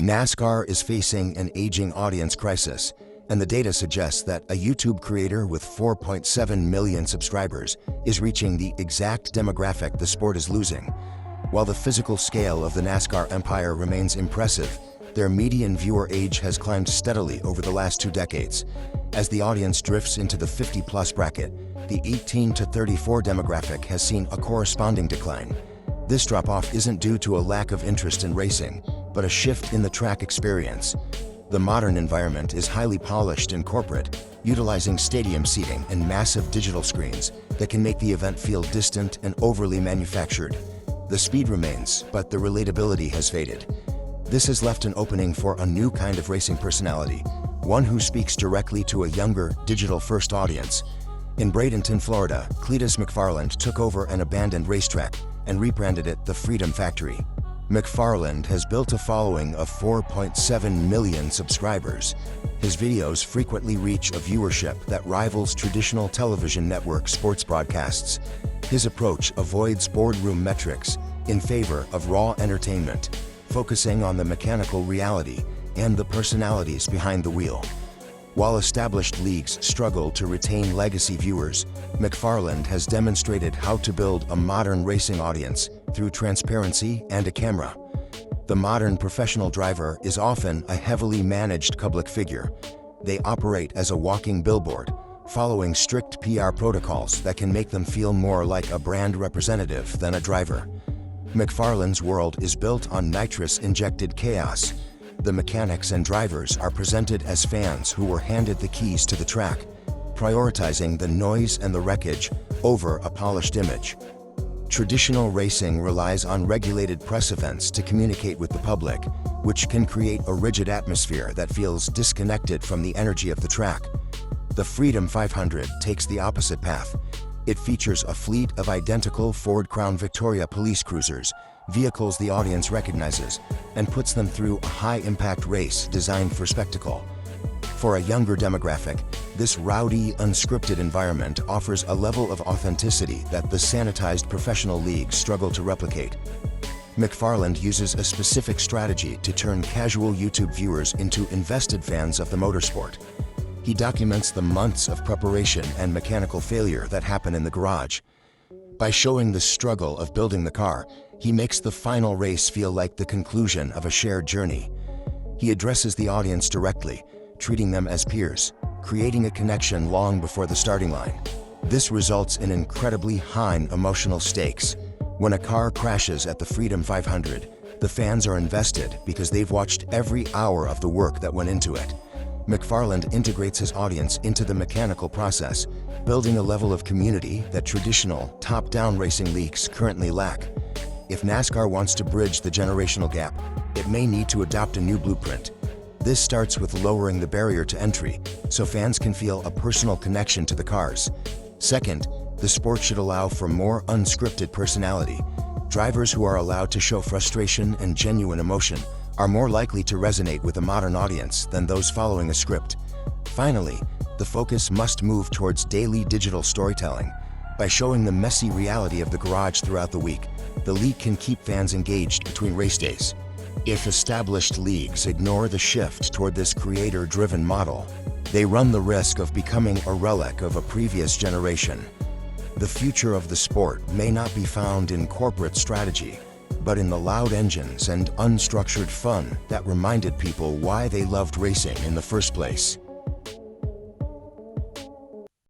NASCAR is facing an aging audience crisis, and the data suggests that a YouTube creator with 4.7 million subscribers is reaching the exact demographic the sport is losing. While the physical scale of the NASCAR empire remains impressive, their median viewer age has climbed steadily over the last 2 decades. As the audience drifts into the 50-plus bracket, the 18 to 34 demographic has seen a corresponding decline. This drop-off isn't due to a lack of interest in racing, but a shift in the track experience. The modern environment is highly polished and corporate, utilizing stadium seating and massive digital screens that can make the event feel distant and overly manufactured. The speed remains, but the relatability has faded. This has left an opening for a new kind of racing personality, one who speaks directly to a younger, digital-first audience. In Bradenton, Florida, Cleetus McFarland took over an abandoned racetrack and rebranded it the Freedom Factory. McFarland has built a following of 4.7 million subscribers. His videos frequently reach a viewership that rivals traditional television network sports broadcasts. His approach avoids boardroom metrics in favor of raw entertainment, focusing on the mechanical reality and the personalities behind the wheel. While established leagues struggle to retain legacy viewers, McFarland has demonstrated how to build a modern racing audience through transparency and a camera. The modern professional driver is often a heavily managed public figure. They operate as a walking billboard, following strict PR protocols that can make them feel more like a brand representative than a driver. McFarland's world is built on nitrous-injected chaos. The mechanics and drivers are presented as fans who were handed the keys to the track, prioritizing the noise and the wreckage over a polished image. Traditional racing relies on regulated press events to communicate with the public, which can create a rigid atmosphere that feels disconnected from the energy of the track. The Freedom 500 takes the opposite path. It features a fleet of identical Ford Crown Victoria police cruisers, vehicles the audience recognizes, and puts them through a high-impact race designed for spectacle. For a younger demographic, this rowdy, unscripted environment offers a level of authenticity that the sanitized professional leagues struggle to replicate. McFarland uses a specific strategy to turn casual YouTube viewers into invested fans of the motorsport. He documents the months of preparation and mechanical failure that happen in the garage. By showing the struggle of building the car, he makes the final race feel like the conclusion of a shared journey. He addresses the audience directly, treating them as peers, creating a connection long before the starting line. This results in incredibly high emotional stakes. When a car crashes at the Freedom 500, the fans are invested because they've watched every hour of the work that went into it. McFarland integrates his audience into the mechanical process, building a level of community that traditional, top-down racing leagues currently lack. If NASCAR wants to bridge the generational gap, it may need to adopt a new blueprint. This starts with lowering the barrier to entry, so fans can feel a personal connection to the cars. Second, the sport should allow for more unscripted personality. Drivers who are allowed to show frustration and genuine emotion are more likely to resonate with a modern audience than those following a script. Finally, the focus must move towards daily digital storytelling. By showing the messy reality of the garage throughout the week, the league can keep fans engaged between race days. If established leagues ignore the shift toward this creator-driven model, they run the risk of becoming a relic of a previous generation. The future of the sport may not be found in corporate strategy, but in the loud engines and unstructured fun that reminded people why they loved racing in the first place.